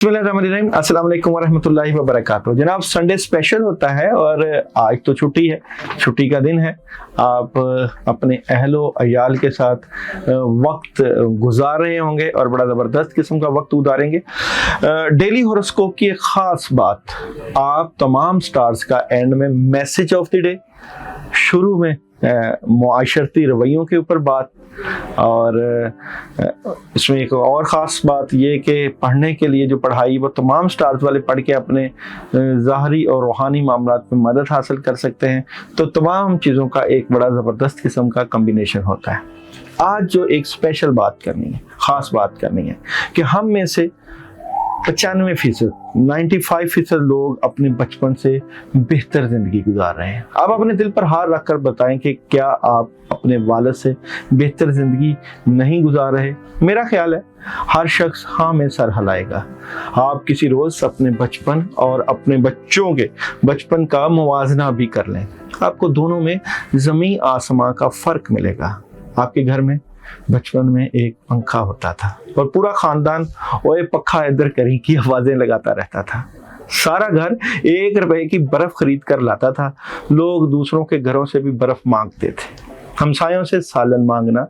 अस्सलाम वालेकुम वरहमतुल्लाहि वबरकातुहू। जनाब, संडे स्पेशल होता है और आज तो छुट्टी है, छुट्टी का दिन है। आप अपने अहलो अयाल के साथ वक्त गुजार रहे होंगे और बड़ा ज़बरदस्त किस्म का वक्त गुजारेंगे। डेली हॉरोस्कोप की एक ख़ास बात, आप तमाम स्टार्स का एंड में मैसेज ऑफ द डे, शुरू में मुआशरती रवैयों के ऊपर बात, और इसमें एक और ख़ास बात ये कि पढ़ने के लिए जो पढ़ाई वो तमाम स्टार्स वाले पढ़ के अपने ज़ाहरी और रूहानी मामलात में मदद हासिल कर सकते हैं। तो तमाम चीज़ों का एक बड़ा ज़बरदस्त किस्म का कम्बिनेशन होता है। आज जो एक स्पेशल बात करनी है, ख़ास बात करनी है कि हम में से 95%, 95% लोग अपने बचपन से बेहतर ज़िंदगी गुजार रहे हैं। आप अपने दिल पर हाथ रख कर बताएं कि क्या आप अपने वालिद से बेहतर ज़िंदगी नहीं गुजार रहे। मेरा ख्याल है हर शख्स हाँ में सर हिलाएगा। आप किसी रोज़ अपने बचपन और अपने बच्चों के बचपन का मुवाजना भी कर लें, आपको दोनों में ज़मीन आसमां का फ़र्क मिलेगा। आपके घर में बचपन में एक पंखा होता था और पूरा खानदान ओए पक्का इधर करी की आवाजें लगाता रहता था। सारा घर 1 रुपए की बर्फ खरीद कर लाता था। लोग दूसरों के घरों से भी बर्फ मांगते थे, हमसायों से सालन मांगना,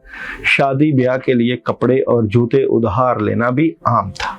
शादी ब्याह के लिए कपड़े और जूते उधार लेना भी आम था।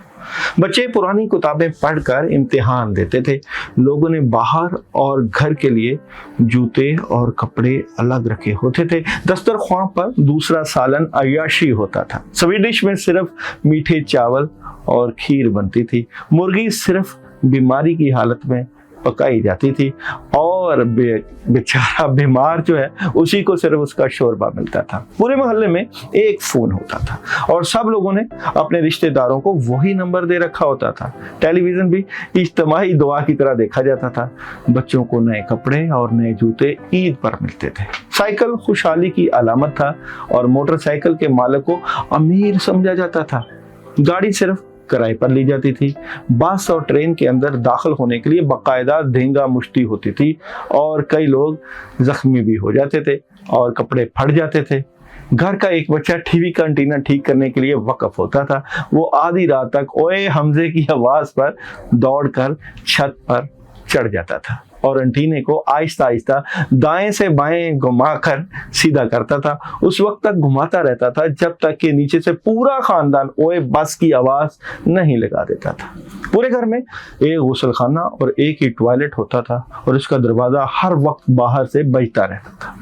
बच्चे पुरानी किताबें पढ़कर इम्तिहान देते थे। लोगों ने बाहर और घर के लिए जूते और कपड़े अलग रखे होते थे। दस्तरख्वां पर दूसरा सालन अय्याशी होता था। स्वीडिश में सिर्फ मीठे चावल और खीर बनती थी। मुर्गी सिर्फ बीमारी की हालत में पकाई जाती थी और बेचारा बीमार जो है उसी को सिर्फ उसका शोरबा मिलता था। पूरे मोहल्ले में एक फ़ोन होता था और सब लोगों ने अपने रिश्तेदारों को वही नंबर दे रखा होता था। टेलीविज़न भी इज्तिमाई दुआ की तरह देखा जाता था। बच्चों को नए कपड़े और नए जूते ईद पर मिलते थे। साइकिल खुशहाली की अलामत था और मोटरसाइकिल के मालिक को अमीर समझा जाता था। गाड़ी सिर्फ किराए पर ली जाती थी। बस और ट्रेन के अंदर दाखिल होने के लिए बाकायदा धेंगा मुश्ती होती थी और कई लोग जख्मी भी हो जाते थे और कपड़े फट जाते थे। घर का एक बच्चा टीवी का एंटीना ठीक करने के लिए वक़्फ होता था। वो आधी रात तक ओए हमजे की आवाज़ पर दौड़कर छत पर चढ़ जाता था और एंटीने को आहिस्ता आहिस्ता दाएं से बाएं घुमाकर सीधा करता था। उस वक्त तक घुमाता रहता था जब तक कि नीचे से पूरा खानदान ओए बस की आवाज़ नहीं लगा देता था। पूरे घर में एक गुस्लखाना और एक ही टॉयलेट होता था और उसका दरवाज़ा हर वक्त बाहर से बजता रहता था।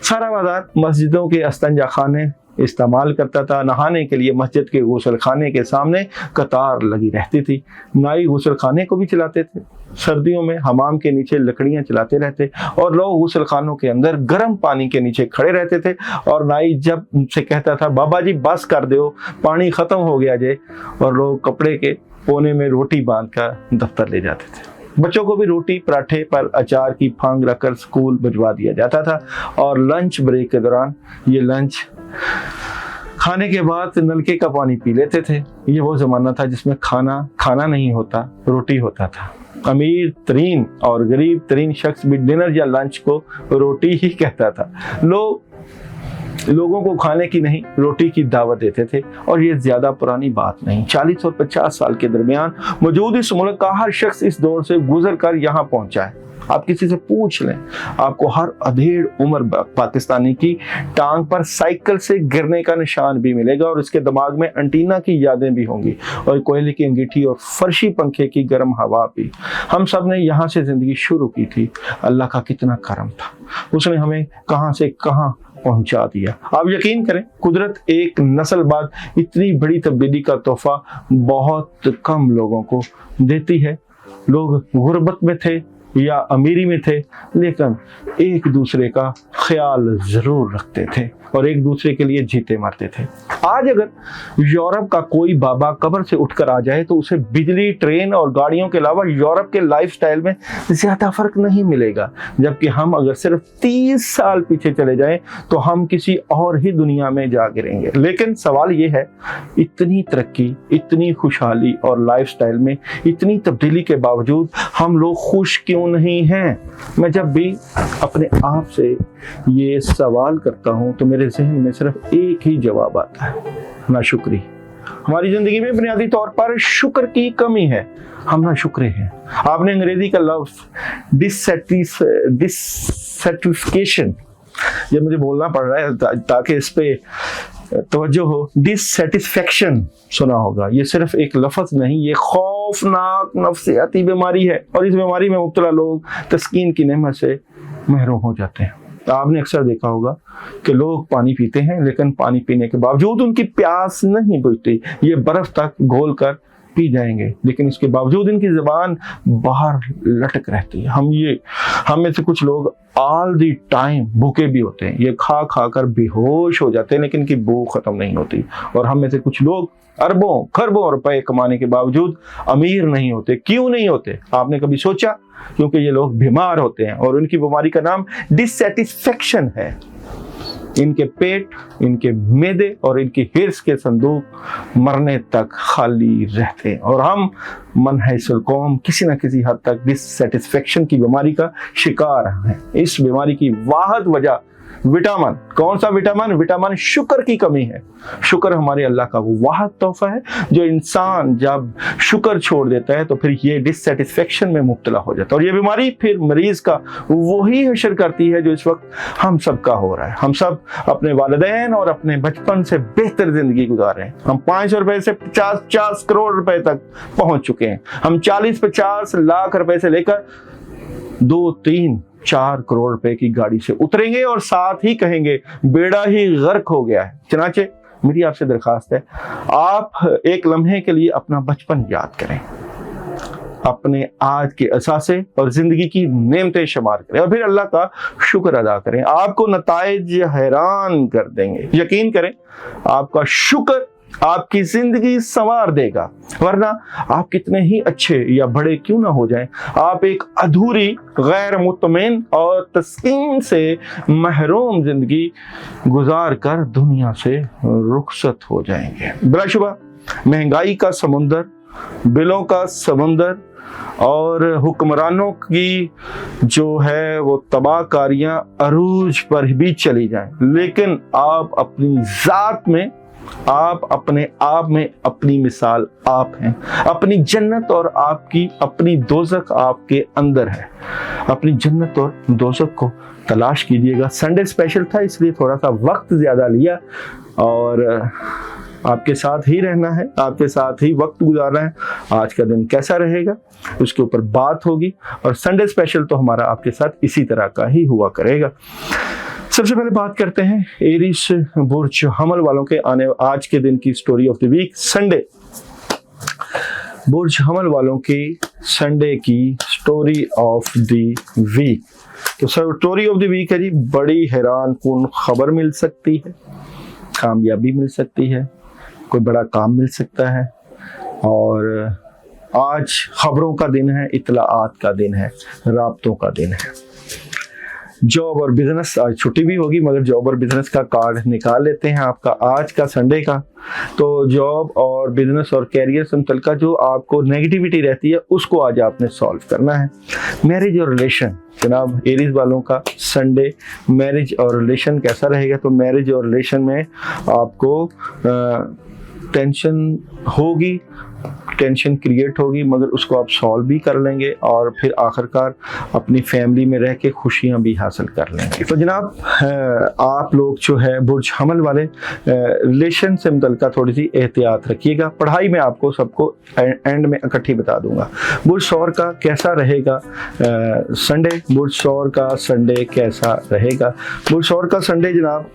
सारा बाजार मस्जिदों के अस्तंजा खाने इस्तेमाल करता था। नहाने के लिए मस्जिद के गुस्लखाने के सामने कतार लगी रहती थी। नाई गुस्लखाने को भी चलाते थे। सर्दियों में हमाम के नीचे लकड़ियां चलाते रहते और लोग गुस्लखानों के अंदर गर्म पानी के नीचे खड़े रहते थे और नाई जब उनसे कहता था बाबा जी बस कर दो, पानी ख़त्म हो गया जे, और लोग कपड़े के कोने में रोटी बांध कर दफ्तर ले जाते थे। बच्चों को भी रोटी पराठे पर अचार की फांग रखकर स्कूल भिजवा दिया जाता था और लंच ब्रेक के दौरान ये लंच खाने के बाद नलके का पानी पी लेते थे। ये वो ज़माना था जिसमें खाना नहीं होता, रोटी होता था। अमीर तरीन और गरीब तरीन शख्स भी डिनर या लंच को रोटी ही कहता था। लोगों को खाने की नहीं रोटी की दावत देते थे और ये ज़्यादा पुरानी बात नहीं, 40 और 50 साल के दरमियान मौजूद इस मुल्क का हर शख्स इस दौर से गुजर कर यहाँ पहुँचा है। आप किसी से पूछ लें, आपको हर अधेड़ उम्र पाकिस्तानी की टांग पर साइकिल से गिरने का निशान भी मिलेगा और इसके दिमाग में एंटीना की यादें भी होंगी और कोयले की अंगीठी और फर्शी पंखे की गर्म हवा भी। हम सब ने यहाँ से ज़िंदगी शुरू की थी। अल्लाह का कितना करम था, उसने हमें कहाँ से कहाँ पहुंचा दिया। आप यकीन करें, कुदरत एक नस्ल बाद इतनी बड़ी तब्दीली का तोहफा बहुत कम लोगों को देती है। लोग गुर्बत में थे या अमीरी में थे, लेकिन एक दूसरे का ख्याल ज़रूर रखते थे और एक दूसरे के लिए जीते मरते थे। आज अगर यूरोप का कोई बाबा कब्र से उठकर आ जाए तो उसे बिजली, ट्रेन और गाड़ियों के अलावा यूरोप के लाइफस्टाइल में ज़्यादा फ़र्क नहीं मिलेगा। जबकि हम अगर सिर्फ 30 साल पीछे चले जाएं तो हम किसी और ही दुनिया में जा गिरेंगे। लेकिन सवाल ये है, इतनी तरक्की, इतनी खुशहाली और लाइफस्टाइल में इतनी तब्दीली के बावजूद हम लोग खुश क्यों नहीं हैं? मैं जब भी अपने आप से ये सवाल करता हूँ तो मेरे जहन में सिर्फ एक ही जवाब आता है, नाशुक्री। हमारी जिंदगी में बुनियादी तौर पर शुक्र की कमी है, हम ना शुक्रे हैं। आपने अंग्रेजी का लफ्ज डिससैटिस्फैक्शन, ये मुझे बोलना पड़ रहा है ताकि इस पे तवज्जो हो, डिससैटिस्फैक्शन सुना होगा। ये सिर्फ एक लफ्ज नहीं, ये खौफनाक नफ्सियाती बीमारी है और इस बीमारी में मुब्तला लोग तस्कीन की नेमत से महरूम हो जाते हैं। आपने अक्सर देखा होगा कि लोग पानी पीते हैं लेकिन पानी पीने के बावजूद उनकी प्यास नहीं बुझती, ये बर्फ तक घोल कर पी जाएंगे, लेकिन इसके बावजूद इनकी ज़बान बाहर लटक रहती है। हम में से कुछ लोग ऑल दी टाइम भूखे भी होते हैं, ये खा खा कर बेहोश हो जाते हैं लेकिन इनकी भूख खत्म नहीं होती। और हम में से कुछ लोग अरबों खरबों रुपए कमाने के बावजूद अमीर नहीं होते। क्यों नहीं होते? आपने कभी सोचा? क्योंकि ये लोग बीमार होते हैं और उनकी बीमारी का नाम डिससैटिस्फैक्शन है। इनके पेट, इनके मैदे और इनकी हिर्स के संदूक मरने तक खाली रहते हैं और हम मनहैसुल कौम किसी न किसी हद तक डिससैटिस्फैक्शन की बीमारी का शिकार हैं। इस बीमारी की वाहिद वजह विटामिन, कौन सा विटामिन? विटामिन शुक्र की कमी है। शुक्र हमारे अल्लाह का वो वाहिद तोहफा है जो इंसान जब शुक्र छोड़ देता है तो फिर ये डिससैटिस्फैक्शन में मुब्तला हो जाता है और ये बीमारी फिर मरीज का वही हशर करती है जो इस वक्त हम सब का हो रहा है। हम सब अपने वालिदैन और अपने बचपन से बेहतर जिंदगी गुजार रहे हैं। हम 500 रुपए से 50 करोड़ रुपए तक पहुंच चुके हैं। हम 40-50 लाख रुपए से लेकर 2-3-4 करोड़ रुपए की गाड़ी से उतरेंगे और साथ ही कहेंगे बेड़ा ही गर्क हो गया है। चनाचे मेरी आपसे दरखास्त है, आप एक लम्हे के लिए अपना बचपन याद करें, अपने आज के असासे और जिंदगी की नेमतें शुमार करें और फिर अल्लाह का शुक्र अदा करें। आपको नताइज हैरान कर देंगे। यकीन करें, आपका शुक्र आपकी जिंदगी संवार देगा। वरना आप कितने ही अच्छे या बड़े क्यों ना हो जाएं, आप एक अधूरी, गैर मुतमईन और तस्कीन से महरूम जिंदगी गुजार कर दुनिया से रुखसत हो जाएंगे। बिलाशुबा महंगाई का समुंदर, बिलों का समुंदर और हुक्मरानों की जो है वो तबाहकारियां अरूज पर भी चली जाएं, लेकिन आप अपनी जात में, आप अपने आप में अपनी मिसाल आप हैं। अपनी जन्नत और आपकी अपनी दोज़ख आपके अंदर है। अपनी जन्नत और दोज़ख को तलाश कीजिएगा। संडे स्पेशल था इसलिए थोड़ा सा वक्त ज़्यादा लिया और आपके साथ ही रहना है, आपके साथ ही वक्त गुजारना है। आज का दिन कैसा रहेगा उसके ऊपर बात होगी और संडे स्पेशल तो हमारा आपके साथ इसी तरह का ही हुआ करेगा। सबसे पहले बात करते हैं एरीज बुर्ज हमल वालों के आज के दिन की story of the week. Sunday बुर्ज हमल वालों की संडे की स्टोरी ऑफ द वीक। तो स्टोरी ऑफ द वीक है जी, बड़ी हैरान कुन खबर मिल सकती है, कामयाबी मिल सकती है, कोई बड़ा काम मिल सकता है और आज खबरों का दिन है, इत्तलाआत का दिन है, राब्तों का दिन है। जॉब और बिजनेस, आज छुट्टी भी होगी मगर जॉब और बिजनेस का कार्ड निकाल लेते हैं आपका आज का संडे का। तो जॉब और बिजनेस और कैरियर से मुतल्लिक़ जो आपको नेगेटिविटी रहती है उसको आज आपने सॉल्व करना है। मैरिज और रिलेशन, जनाब एरीज वालों का संडे मैरिज और रिलेशन कैसा रहेगा? तो मैरिज और रिलेशन में आपको टेंशन होगी, टेंशन क्रिएट होगी मगर उसको आप सॉल्व भी कर लेंगे और फिर आखिरकार अपनी फैमिली में रह के खुशियां भी हासिल कर लेंगे। तो जनाब आप लोग जो है बुर्ज हमल वाले रिलेशन से मुतल्लिक़ थोड़ी सी एहतियात रखिएगा। पढ़ाई में आपको सबको एंड में इकट्ठी बता दूंगा। बुर्ज सौर का कैसा रहेगा संडे? बुर्ज सौर का संडे कैसा रहेगा? बुर्ज सौर का संडे जनाब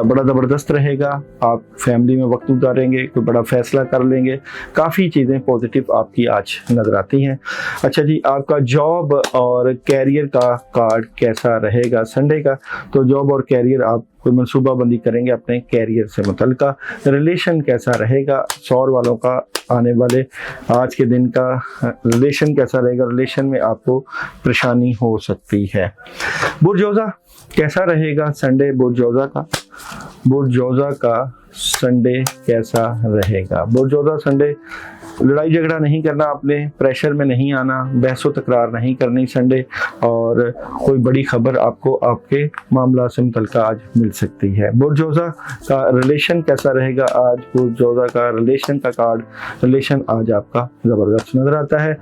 बड़ा ज़बरदस्त रहेगा। आप फैमिली में वक्त गुजारेंगे, कोई बड़ा फैसला कर लेंगे, काफ़ी चीज़ें पॉजिटिव आपकी आज नजर आती हैं। अच्छा जी, आपका जॉब और कैरियर का कार्ड कैसा रहेगा संडे का? तो जॉब और कैरियर आप कोई मनसूबा बंदी करेंगे अपने कैरियर से मुतल्लिक़। रिलेशन कैसा रहेगा सौर वालों का? आने वाले आज के दिन का रिलेशन कैसा रहेगा? रिलेशन में आपको परेशानी हो सकती है। बुर्जोज़ा कैसा रहेगा संडे? बुर्जोज़ा का, बुर्जोज़ा का संडे कैसा रहेगा? बुर्जोज़ा संडे लड़ाई झगड़ा नहीं करना, आपने प्रेशर में नहीं आना, बहस व तकरार नहीं करनी संडे, और कोई बड़ी खबर आपको आपके मामला से मुतल्लिक़ आज मिल सकती है। बुर्जोज़ा का रिलेशन कैसा रहेगा आज? बुर्जोज़ा का रिलेशन का कार्ड, रिलेशन आज आपका ज़बरदस्त नज़र आता है।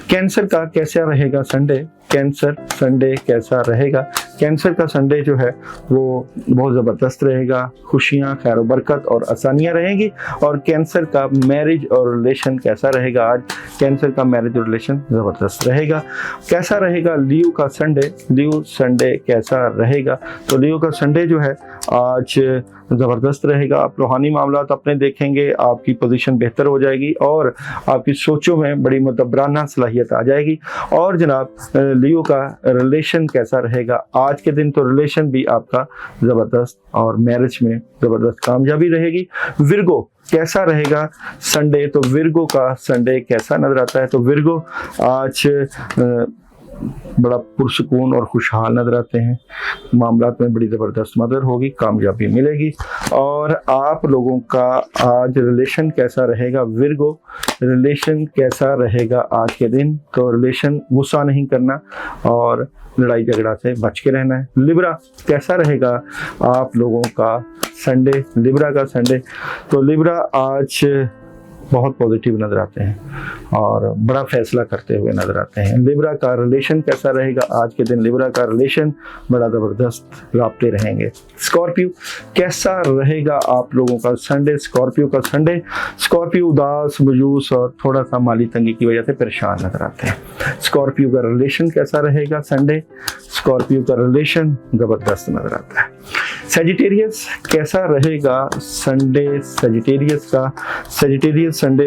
कैंसर का कैसा रहेगा संडे? कैंसर संडे कैसा रहेगा? कैंसर का संडे जो है वो बहुत ज़बरदस्त रहेगा, खुशियाँ, खैर बरकत और आसानियाँ रहेंगी। और कैंसर का मैरिज और रिलेशन कैसा रहेगा आज? कैंसर का मैरिज और रिलेशन ज़बरदस्त रहेगा। कैसा रहेगा लियो का संडे? लियो संडे कैसा रहेगा? तो लियो का संडे जो है आज ज़बरदस्त रहेगा। आप रूहानी मामलात अपने देखेंगे, आपकी पोजीशन बेहतर हो जाएगी और आपकी सोचों में बड़ी मुदब्बराना सलाहियत आ जाएगी। और जनाब लियो का रिलेशन कैसा रहेगा आज के दिन? तो रिलेशन भी आपका ज़बरदस्त और मैरिज में ज़बरदस्त कामयाबी रहेगी। विर्गो कैसा रहेगा संडे? तो विर्गो का संडे कैसा नज़र आता है? तो विर्गो आज बड़ा पुरसकून और खुशहाल नजर आते हैं, मामलात में बड़ी ज़बरदस्त मदद होगी, कामयाबी मिलेगी। और आप लोगों का आज रिलेशन कैसा रहेगा? विर्गो रिलेशन कैसा रहेगा आज के दिन? तो रिलेशन गुस्सा नहीं करना और लड़ाई झगड़ा से बच के रहना है। लिब्रा कैसा रहेगा आप लोगों का संडे? लिब्रा का संडे, तो लिब्रा आज बहुत पॉजिटिव नज़र आते हैं और बड़ा फैसला करते हुए नज़र आते हैं। लिब्रा का रिलेशन कैसा रहेगा आज के दिन? लिब्रा का रिलेशन बड़ा ज़बरदस्त राब्ते रहेंगे। स्कॉर्पियो कैसा रहेगा आप लोगों का संडे? स्कॉर्पियो का संडे, स्कॉर्पियो उदास, मायूस और थोड़ा सा माली तंगी की वजह से परेशान नज़र आते हैं। स्कॉर्पियो का रिलेशन कैसा रहेगा संडे? स्कॉर्पियो का रिलेशन ज़बरदस्त नज़र आता है। सेजिटेरियस कैसा रहेगा संडे? सेजिटेरियस का सेजिटेरियस संडे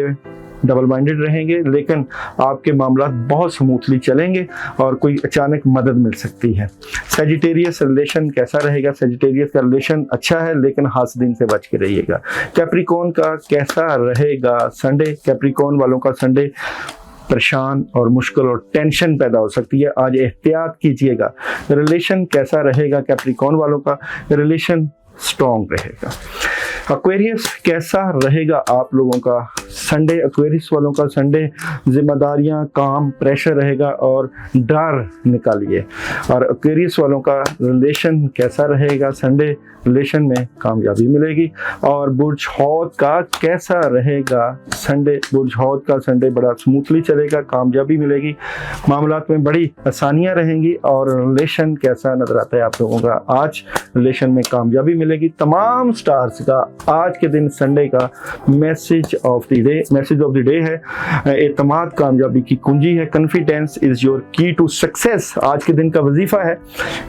डबल माइंडेड रहेंगे, लेकिन आपके मामला बहुत स्मूथली चलेंगे और कोई अचानक मदद मिल सकती है। सेजिटेरियस रिलेशन कैसा रहेगा? सेजिटेरियस का रिलेशन अच्छा है, लेकिन हासदीन से बच के रहिएगा। कैप्रिकॉर्न का कैसा रहेगा संडे? कैप्रिकॉर्न वालों का संडे परेशान और मुश्किल और टेंशन पैदा हो सकती है, आज एहतियात कीजिएगा। रिलेशन कैसा रहेगा कैप्रिकॉर्न वालों का? रिलेशन स्ट्रॉन्ग रहेगा। एक्वेरियस कैसा रहेगा आप लोगों का संडे? एक्वेरियस वालों का संडे जिम्मेदारियां, काम, प्रेशर रहेगा और डर निकालिए। और एक्वेरियस वालों का रिलेशन कैसा रहेगा संडे? रिलेशन में कामयाबी मिलेगी। और बुर्ज हौत का कैसा रहेगा संडे? बुर्ज हौत का संडे बड़ा स्मूथली चलेगा, कामयाबी मिलेगी, मामलात में बड़ी आसानियां रहेंगी। और रिलेशन कैसा नजर आता है आप लोगों का आज? रिलेशन में कामयाबी मिलेगी। तमाम स्टार्स का आज के दिन संडे का मैसेज ऑफ द डे है, एतमाद कामयाबी की कुंजी है। कॉन्फिडेंस इज योर की टू सक्सेस आज के दिन का वजीफा है,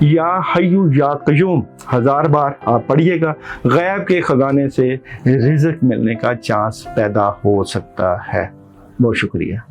या हय्यू या कय्यूम 1000 बार आप पढ़िएगा। गैब के खजाने से रिज़्क मिलने का चांस पैदा हो सकता है। बहुत शुक्रिया।